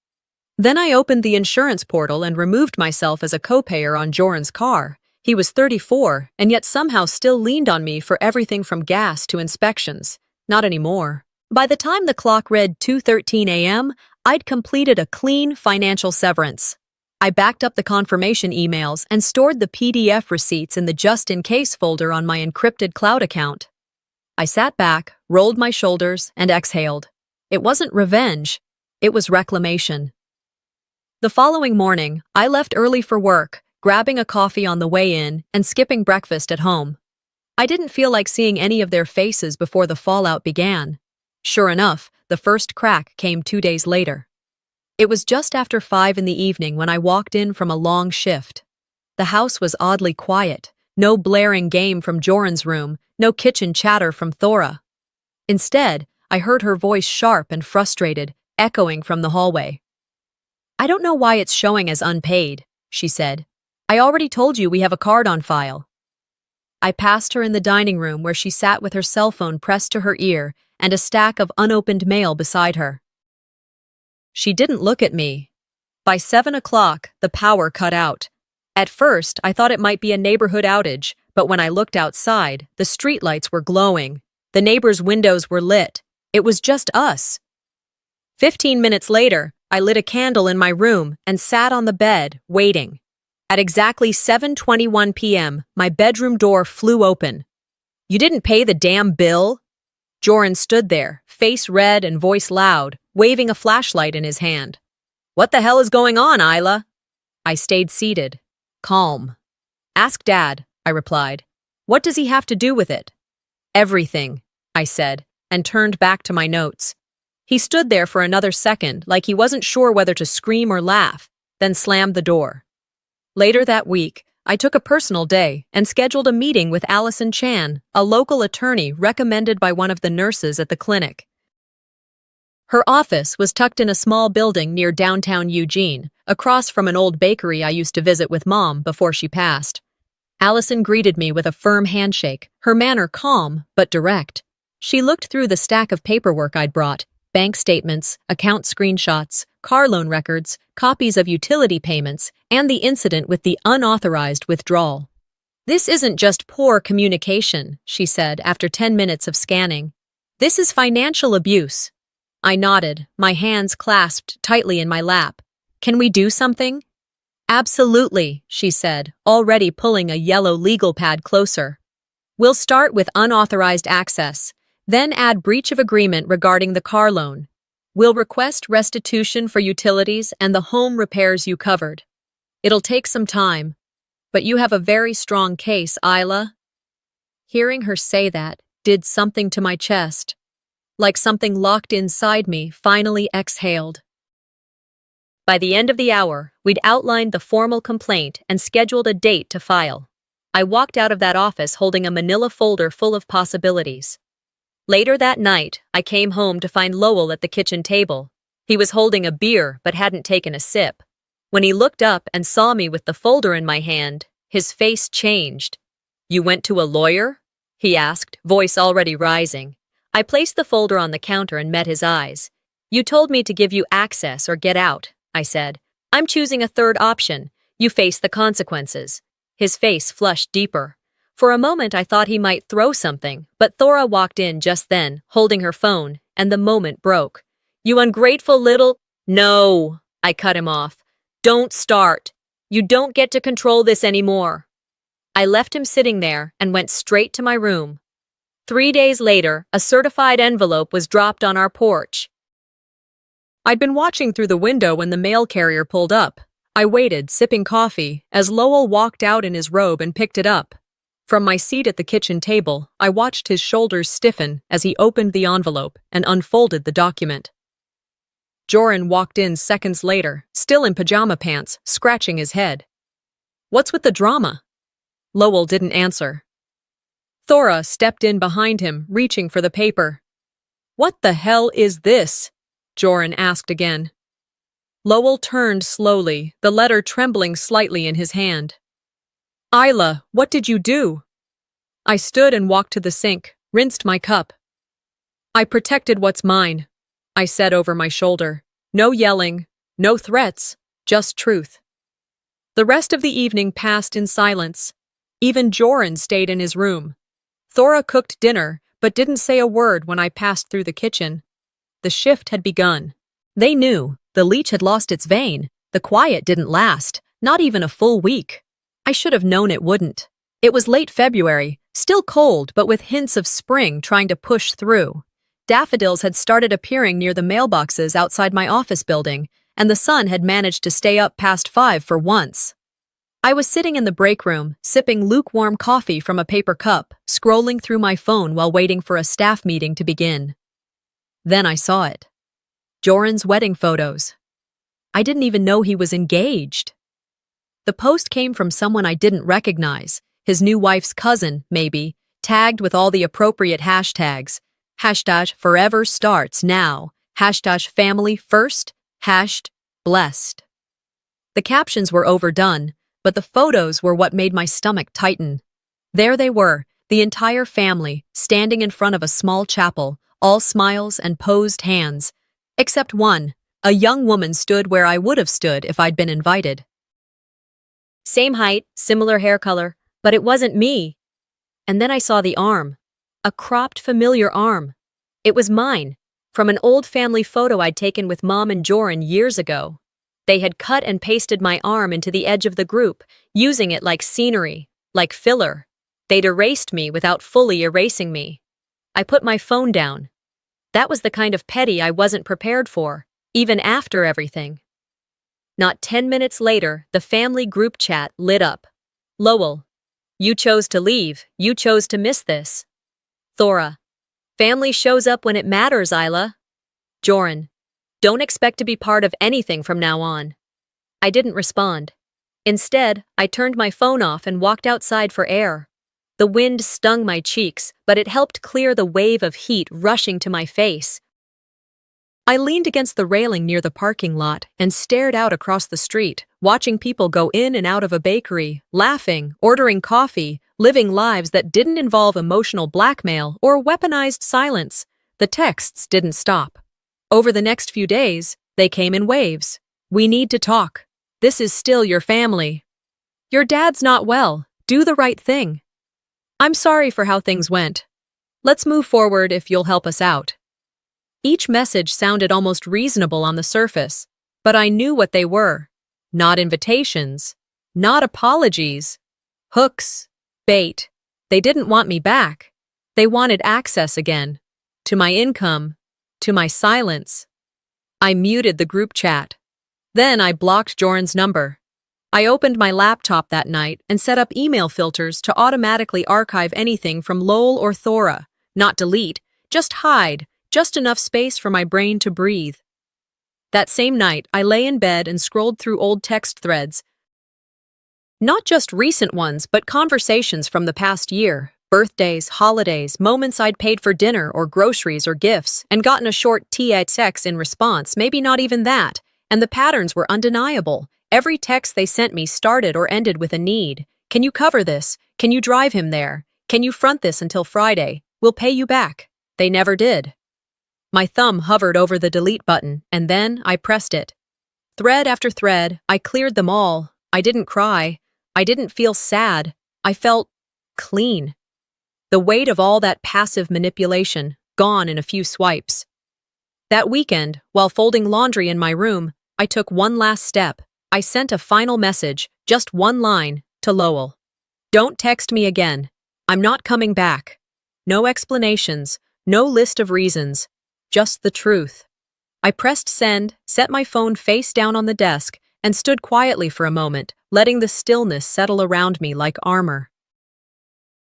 Then I opened the insurance portal and removed myself as a co-payer on Joran's car. He was 34 and yet somehow still leaned on me for everything from gas to inspections. Not anymore. By the time the clock read 2:13 a.m., I'd completed a clean financial severance. I backed up the confirmation emails and stored the PDF receipts in the just-in-case folder on my encrypted cloud account. I sat back, rolled my shoulders, and exhaled. It wasn't revenge. It was reclamation. The following morning, I left early for work, grabbing a coffee on the way in and skipping breakfast at home. I didn't feel like seeing any of their faces before the fallout began. Sure enough, the first crack came 2 days later. It was just after 5 in the evening when I walked in from a long shift. The house was oddly quiet, no blaring game from Joran's room, no kitchen chatter from Thora. Instead, I heard her voice sharp and frustrated, echoing from the hallway. I don't know why it's showing as unpaid, she said. I already told you we have a card on file. I passed her in the dining room where she sat with her cell phone pressed to her ear and a stack of unopened mail beside her. She didn't look at me. By 7 o'clock, the power cut out. At first, I thought it might be a neighborhood outage, but when I looked outside, the streetlights were glowing. The neighbors' windows were lit. It was just us. 15 minutes later, I lit a candle in my room and sat on the bed, waiting. At exactly 7:21 p.m., my bedroom door flew open. You didn't pay the damn bill? Joran stood there, face red and voice loud, waving a flashlight in his hand. What the hell is going on, Isla? I stayed seated, calm. Ask Dad, I replied. What does he have to do with it? Everything, I said, and turned back to my notes. He stood there for another second, like he wasn't sure whether to scream or laugh, then slammed the door. Later that week, I took a personal day and scheduled a meeting with Allison Chan, a local attorney recommended by one of the nurses at the clinic. Her office was tucked in a small building near downtown Eugene, across from an old bakery I used to visit with Mom before she passed. Allison greeted me with a firm handshake, her manner calm but direct. She looked through the stack of paperwork I'd brought, bank statements, account screenshots, car loan records, copies of utility payments, and the incident with the unauthorized withdrawal. This isn't just poor communication, she said after 10 minutes of scanning. This is financial abuse. I nodded, my hands clasped tightly in my lap. Can we do something? Absolutely, she said, already pulling a yellow legal pad closer. We'll start with unauthorized access, then add breach of agreement regarding the car loan. We'll request restitution for utilities and the home repairs you covered. It'll take some time, but you have a very strong case, Isla. Hearing her say that did something to my chest. Like something locked inside me finally exhaled. By the end of the hour, we'd outlined the formal complaint and scheduled a date to file. I walked out of that office holding a manila folder full of possibilities. Later that night, I came home to find Lowell at the kitchen table. He was holding a beer but hadn't taken a sip. When he looked up and saw me with the folder in my hand, his face changed. You went to a lawyer? He asked, voice already rising. I placed the folder on the counter and met his eyes. You told me to give you access or get out, I said. I'm choosing a third option. You face the consequences. His face flushed deeper. For a moment I thought he might throw something, but Thora walked in just then, holding her phone, and the moment broke. You ungrateful little— No, I cut him off. Don't start. You don't get to control this anymore. I left him sitting there and went straight to my room. 3 days later, a certified envelope was dropped on our porch. I'd been watching through the window when the mail carrier pulled up. I waited, sipping coffee, as Lowell walked out in his robe and picked it up. From my seat at the kitchen table, I watched his shoulders stiffen as he opened the envelope and unfolded the document. Joran walked in seconds later, still in pajama pants, scratching his head. What's with the drama? Lowell didn't answer. Thora stepped in behind him, reaching for the paper. What the hell is this? Joran asked again. Lowell turned slowly, the letter trembling slightly in his hand. Isla, what did you do? I stood and walked to the sink, rinsed my cup. I protected what's mine, I said over my shoulder. No yelling, no threats, just truth. The rest of the evening passed in silence. Even Joran stayed in his room. Thora cooked dinner, but didn't say a word when I passed through the kitchen. The shift had begun. They knew. The leech had lost its vein. The quiet didn't last, not even a full week. I should have known it wouldn't. It was late February, still cold but with hints of spring trying to push through. Daffodils had started appearing near the mailboxes outside my office building, and the sun had managed to stay up past 5 for once. I was sitting in the break room, sipping lukewarm coffee from a paper cup, scrolling through my phone while waiting for a staff meeting to begin. Then I saw it. Joran's wedding photos. I didn't even know he was engaged. The post came from someone I didn't recognize, his new wife's cousin, maybe, tagged with all the appropriate hashtags. Hashtag forever starts now. Hashtag family first. Hashtag blessed. The captions were overdone, but the photos were what made my stomach tighten. There they were, the entire family, standing in front of a small chapel, all smiles and posed hands. Except one, a young woman stood where I would have stood if I'd been invited. Same height, similar hair color, but it wasn't me. And then I saw the arm. A cropped, familiar arm. It was mine, from an old family photo I'd taken with Mom and Joran years ago. They had cut and pasted my arm into the edge of the group, using it like scenery, like filler. They'd erased me without fully erasing me. I put my phone down. That was the kind of petty I wasn't prepared for, even after everything. Not 10 minutes later, the family group chat lit up. Lowell, you chose to leave. You chose to miss this. Thora, family shows up when it matters, Isla. Joran, don't expect to be part of anything from now on. I didn't respond. Instead, I turned my phone off and walked outside for air. The wind stung my cheeks, but it helped clear the wave of heat rushing to my face. I leaned against the railing near the parking lot and stared out across the street, watching people go in and out of a bakery, laughing, ordering coffee, living lives that didn't involve emotional blackmail or weaponized silence. The texts didn't stop. Over the next few days, they came in waves. We need to talk. This is still your family. Your dad's not well. Do the right thing. I'm sorry for how things went. Let's move forward if you'll help us out. Each message sounded almost reasonable on the surface, but I knew what they were. Not invitations, not apologies, hooks, bait. They didn't want me back. They wanted access again, to my income, to my silence. I muted the group chat. Then I blocked Joran's number. I opened my laptop that night and set up email filters to automatically archive anything from Lowell or Thora. Not delete, just hide, just enough space for my brain to breathe. That same night, I lay in bed and scrolled through old text threads. Not just recent ones, but conversations from the past year. Birthdays, holidays, moments I'd paid for dinner or groceries or gifts, and gotten a short text in response, maybe not even that. And the patterns were undeniable. Every text they sent me started or ended with a need. Can you cover this? Can you drive him there? Can you front this until Friday? We'll pay you back. They never did. My thumb hovered over the delete button, and then I pressed it. Thread after thread, I cleared them all. I didn't cry. I didn't feel sad. I felt clean. The weight of all that passive manipulation, gone in a few swipes. That weekend, while folding laundry in my room, I took one last step. I sent a final message, just one line, to Lowell. Don't text me again. I'm not coming back. No explanations, no list of reasons, just the truth. I pressed send, set my phone face down on the desk, and stood quietly for a moment, letting the stillness settle around me like armor.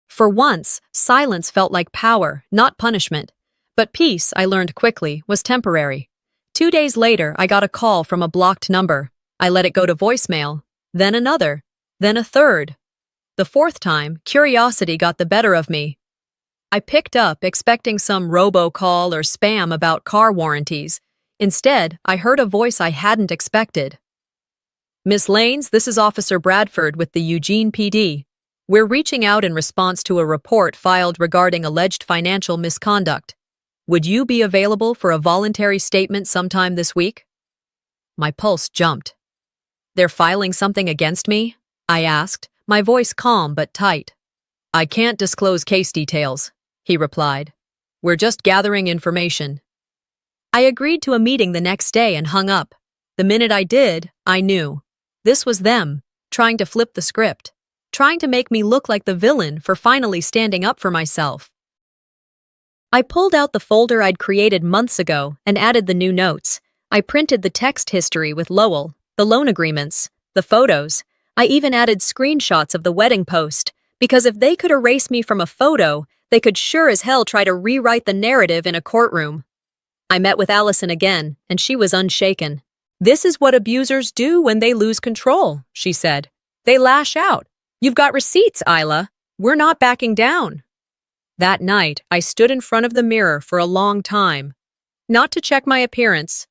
For once, silence felt like power, not punishment. But peace, I learned quickly, was temporary. 2 days later, I got a call from a blocked number. I let it go to voicemail, then another, then a third. The fourth time, curiosity got the better of me. I picked up, expecting some robocall or spam about car warranties. Instead, I heard a voice I hadn't expected. Miss Lanes, this is Officer Bradford with the Eugene PD. We're reaching out in response to a report filed regarding alleged financial misconduct. Would you be available for a voluntary statement sometime this week? My pulse jumped. They're filing something against me? I asked, my voice calm but tight. I can't disclose case details, he replied. We're just gathering information. I agreed to a meeting the next day and hung up. The minute I did, I knew. This was them, trying to flip the script, trying to make me look like the villain for finally standing up for myself. I pulled out the folder I'd created months ago and added the new notes. I printed the text history with Lowell, the loan agreements, the photos. I even added screenshots of the wedding post, because if they could erase me from a photo, they could sure as hell try to rewrite the narrative in a courtroom. I met with Allison again, and she was unshaken. This is what abusers do when they lose control, she said. They lash out. You've got receipts, Isla. We're not backing down. That night, I stood in front of the mirror for a long time. Not to check my appearance,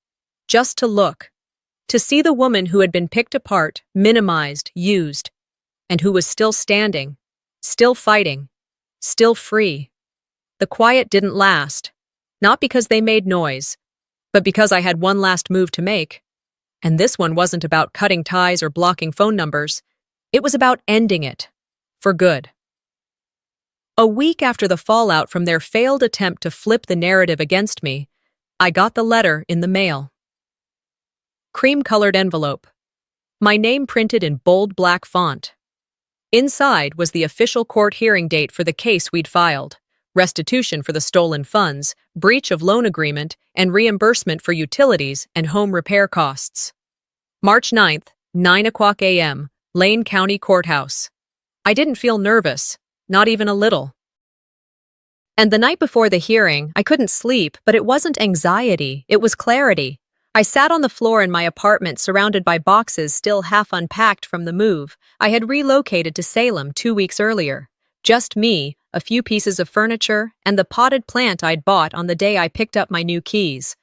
just to look. To see the woman who had been picked apart, minimized, used, and who was still standing, still fighting, still free. The quiet didn't last, not because they made noise, but because I had one last move to make. And this one wasn't about cutting ties or blocking phone numbers. It was about ending it, for good. A week after the fallout from their failed attempt to flip the narrative against me, I got the letter in the mail. Cream-colored envelope. My name printed in bold black font. Inside was the official court hearing date for the case we'd filed, restitution for the stolen funds, breach of loan agreement, and reimbursement for utilities and home repair costs. March 9th, 9 o'clock a.m., Lane County Courthouse. I didn't feel nervous, not even a little. And the night before the hearing, I couldn't sleep, but it wasn't anxiety, it was clarity. I sat on the floor in my apartment surrounded by boxes still half unpacked from the move. I had relocated to Salem 2 weeks earlier. Just me, a few pieces of furniture, and the potted plant I'd bought on the day I picked up my new keys.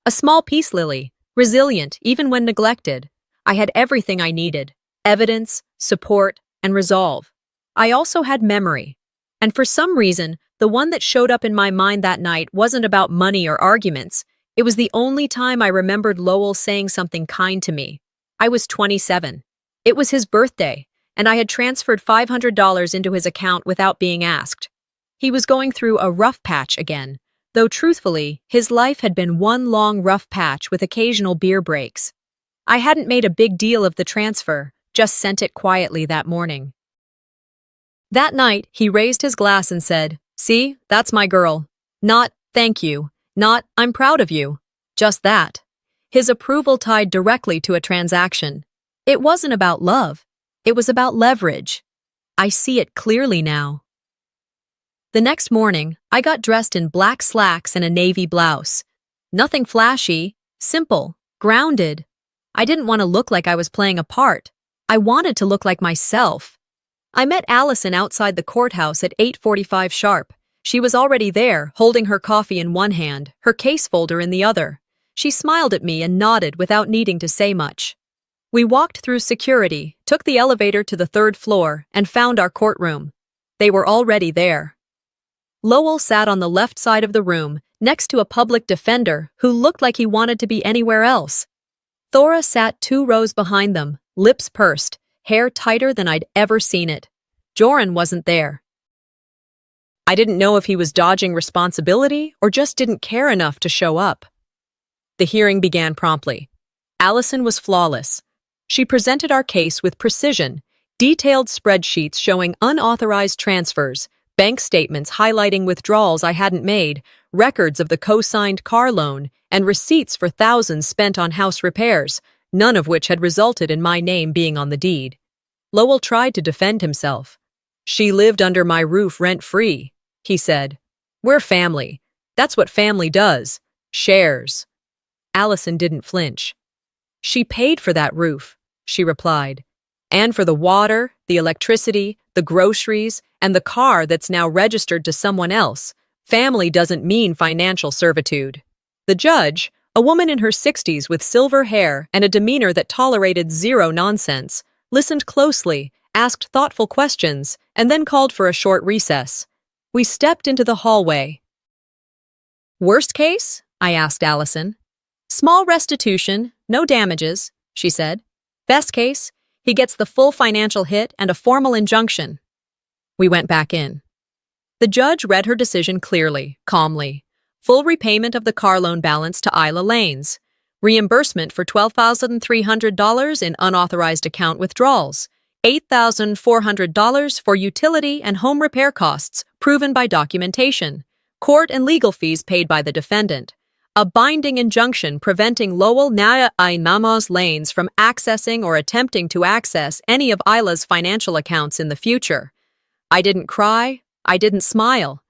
A small peace lily, resilient even when neglected. I had everything I needed: evidence, support, and resolve. I also had memory. And for some reason, the one that showed up in my mind that night wasn't about money or arguments. It was the only time I remembered Lowell saying something kind to me. I was 27. It was his birthday, and I had transferred $500 into his account without being asked. He was going through a rough patch again, though truthfully, his life had been one long rough patch with occasional beer breaks. I hadn't made a big deal of the transfer, just sent it quietly that morning. That night, he raised his glass and said, "See, that's my girl. Not, thank you. Not, I'm proud of you. Just that." His approval tied directly to a transaction. It wasn't about love. It was about leverage. I see it clearly now. The next morning, I got dressed in black slacks and a navy blouse. Nothing flashy, simple, grounded. I didn't want to look like I was playing a part. I wanted to look like myself. I met Allison outside the courthouse at 8:45 sharp. She was already there, holding her coffee in one hand, her case folder in the other. She smiled at me and nodded without needing to say much. We walked through security, took the elevator to the 3rd floor, and found our courtroom. They were already there. Lowell sat on the left side of the room, next to a public defender who looked like he wanted to be anywhere else. Thora sat 2 rows behind them, lips pursed, hair tighter than I'd ever seen it. Joran wasn't there. I didn't know if he was dodging responsibility or just didn't care enough to show up. The hearing began promptly. Allison was flawless. She presented our case with precision, detailed spreadsheets showing unauthorized transfers, bank statements highlighting withdrawals I hadn't made, records of the co-signed car loan, and receipts for thousands spent on house repairs, none of which had resulted in my name being on the deed. Lowell tried to defend himself. "She lived under my roof rent-free," he said. "We're family. That's what family does. Shares." Allison didn't flinch. "She paid for that roof," she replied. "And for the water, the electricity, the groceries, and the car that's now registered to someone else. Family doesn't mean financial servitude." The judge, a woman in her 60s with silver hair and a demeanor that tolerated zero nonsense, listened closely, asked thoughtful questions, and then called for a short recess. We stepped into the hallway. "Worst case?" I asked Allison. "Small restitution, no damages," she said. "Best case, he gets the full financial hit and a formal injunction." We went back in. The judge read her decision clearly, calmly. Full repayment of the car loan balance to Isla Lanes. Reimbursement for $12,300 in unauthorized account withdrawals. $8,400 for utility and home repair costs, proven by documentation. Court and legal fees paid by the defendant. A binding injunction preventing Lowell Naya Nama's Lanes from accessing or attempting to access any of Isla's financial accounts in the future. I didn't cry. I didn't smile.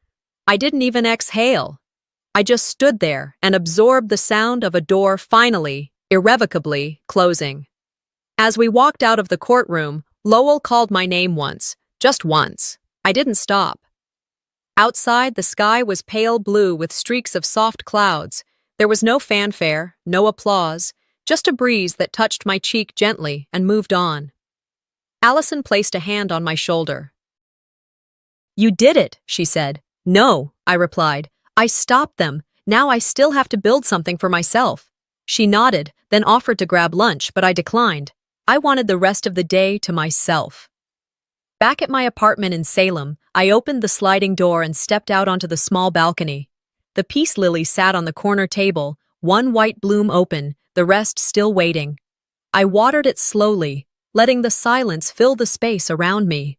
I didn't even exhale. I just stood there and absorbed the sound of a door finally, irrevocably, closing. As we walked out of the courtroom, Lowell called my name once, just once. I didn't stop. Outside, the sky was pale blue with streaks of soft clouds. There was no fanfare, no applause, just a breeze that touched my cheek gently and moved on. Allison placed a hand on my shoulder. "You did it," she said. "No," I replied. "I stopped them. Now I still have to build something for myself." She nodded, then offered to grab lunch, but I declined. I wanted the rest of the day to myself. Back at my apartment in Salem, I opened the sliding door and stepped out onto the small balcony. The peace lily sat on the corner table, one white bloom open, the rest still waiting. I watered it slowly, letting the silence fill the space around me.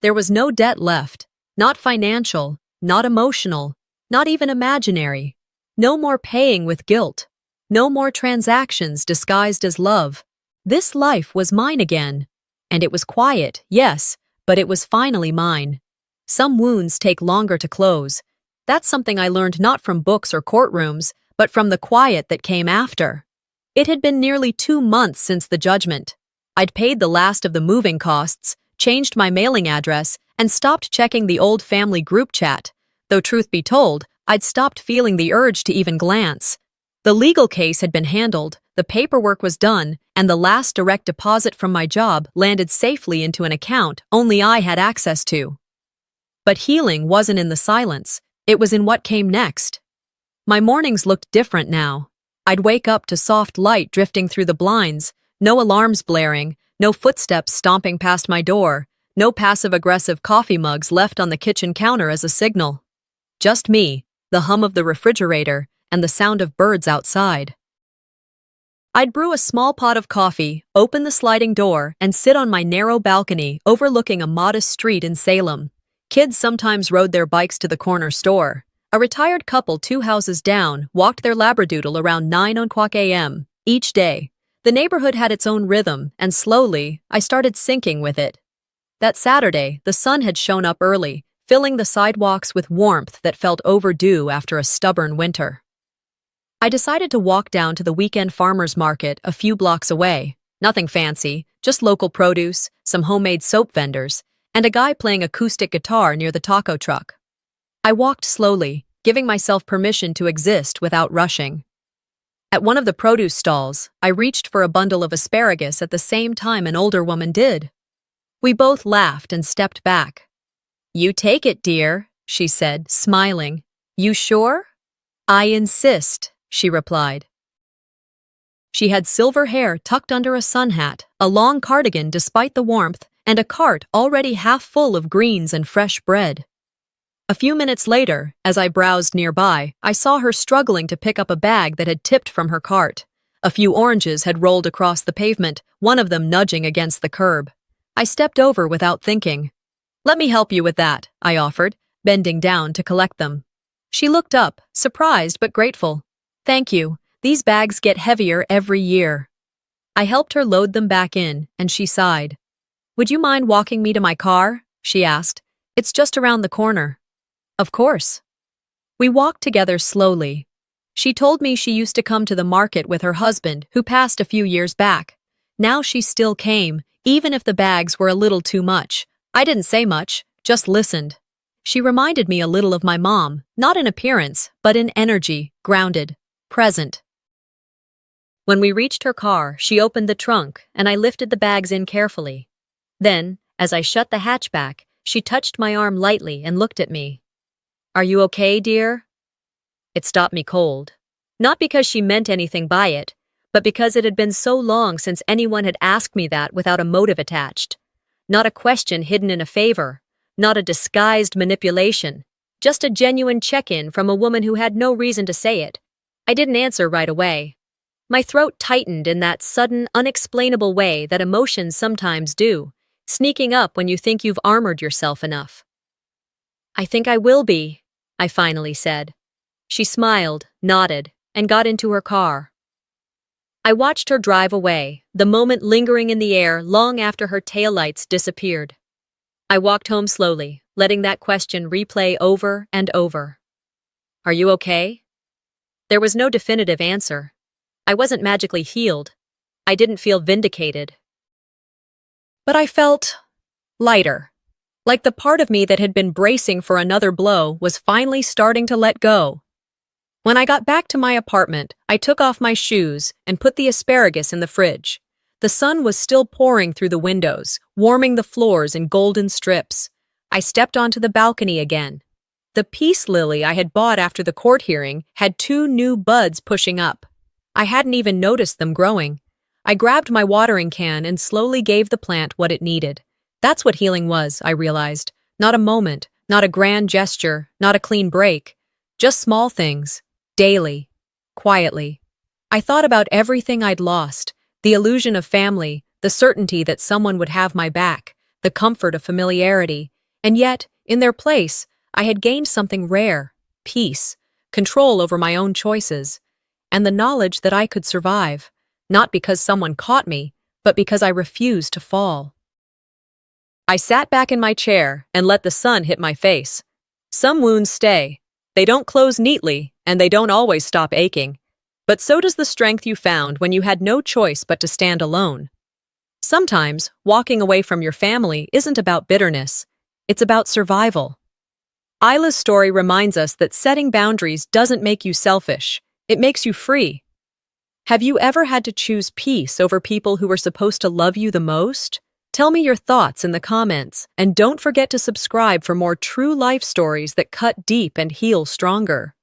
There was no debt left, not financial, not emotional, not even imaginary. No more paying with guilt. No more transactions disguised as love. This life was mine again. And it was quiet, yes, but it was finally mine. Some wounds take longer to close. That's something I learned not from books or courtrooms, but from the quiet that came after. It had been nearly 2 months since the judgment. I'd paid the last of the moving costs, changed my mailing address, and stopped checking the old family group chat, though truth be told, I'd stopped feeling the urge to even glance. The legal case had been handled, the paperwork was done, and the last direct deposit from my job landed safely into an account only I had access to. But healing wasn't in the silence, it was in what came next. My mornings looked different now. I'd wake up to soft light drifting through the blinds, no alarms blaring, no footsteps stomping past my door, no passive-aggressive coffee mugs left on the kitchen counter as a signal. Just me, the hum of the refrigerator, and the sound of birds outside. I'd brew a small pot of coffee, open the sliding door, and sit on my narrow balcony overlooking a modest street in Salem. Kids sometimes rode their bikes to the corner store. A retired couple 2 houses down walked their labradoodle around 9:00 a.m. each day. The neighborhood had its own rhythm, and slowly, I started syncing with it. That Saturday, the sun had shown up early, filling the sidewalks with warmth that felt overdue after a stubborn winter. I decided to walk down to the weekend farmers market a few blocks away. Nothing fancy, just local produce, some homemade soap vendors, and a guy playing acoustic guitar near the taco truck. I walked slowly, giving myself permission to exist without rushing. At one of the produce stalls, I reached for a bundle of asparagus at the same time an older woman did. We both laughed and stepped back. "You take it, dear," she said, smiling. "You sure?" "I insist," she replied. She had silver hair tucked under a sun hat, a long cardigan despite the warmth, and a cart already half full of greens and fresh bread. A few minutes later, as I browsed nearby, I saw her struggling to pick up a bag that had tipped from her cart. A few oranges had rolled across the pavement, one of them nudging against the curb. I stepped over without thinking. "Let me help you with that," I offered, bending down to collect them. She looked up, surprised but grateful. "Thank you. These bags get heavier every year." I helped her load them back in, and she sighed. "Would you mind walking me to my car?" she asked. "It's just around the corner." "Of course." We walked together slowly. She told me she used to come to the market with her husband, who passed a few years back. Now she still came, even if the bags were a little too much. I didn't say much, just listened. She reminded me a little of my mom, not in appearance, but in energy, grounded, present. When we reached her car, she opened the trunk, and I lifted the bags in carefully. Then, as I shut the hatchback, she touched my arm lightly and looked at me. "Are you okay, dear?" It stopped me cold. Not because she meant anything by it, but because it had been so long since anyone had asked me that without a motive attached. Not a question hidden in a favor, not a disguised manipulation, just a genuine check-in from a woman who had no reason to say it. I didn't answer right away. My throat tightened in that sudden, unexplainable way that emotions sometimes do, sneaking up when you think you've armored yourself enough. "I think I will be," I finally said. She smiled, nodded, and got into her car. I watched her drive away, the moment lingering in the air long after her taillights disappeared. I walked home slowly, letting that question replay over and over. "Are you okay?" There was no definitive answer. I wasn't magically healed. I didn't feel vindicated. But I felt lighter. Like the part of me that had been bracing for another blow was finally starting to let go. When I got back to my apartment, I took off my shoes and put the asparagus in the fridge. The sun was still pouring through the windows, warming the floors in golden strips. I stepped onto the balcony again. The peace lily I had bought after the court hearing had 2 new buds pushing up. I hadn't even noticed them growing. I grabbed my watering can and slowly gave the plant what it needed. That's what healing was, I realized. Not a moment, not a grand gesture, not a clean break. Just small things, daily, quietly. I thought about everything I'd lost, the illusion of family, the certainty that someone would have my back, the comfort of familiarity. And yet, in their place, I had gained something rare, peace, control over my own choices, and the knowledge that I could survive, not because someone caught me, but because I refused to fall. I sat back in my chair and let the sun hit my face. Some wounds stay. They don't close neatly, and they don't always stop aching. But so does the strength you found when you had no choice but to stand alone. Sometimes, walking away from your family isn't about bitterness. It's about survival. Isla's story reminds us that setting boundaries doesn't make you selfish. It makes you free. Have you ever had to choose peace over people who were supposed to love you the most? Tell me your thoughts in the comments, and don't forget to subscribe for more true life stories that cut deep and heal stronger.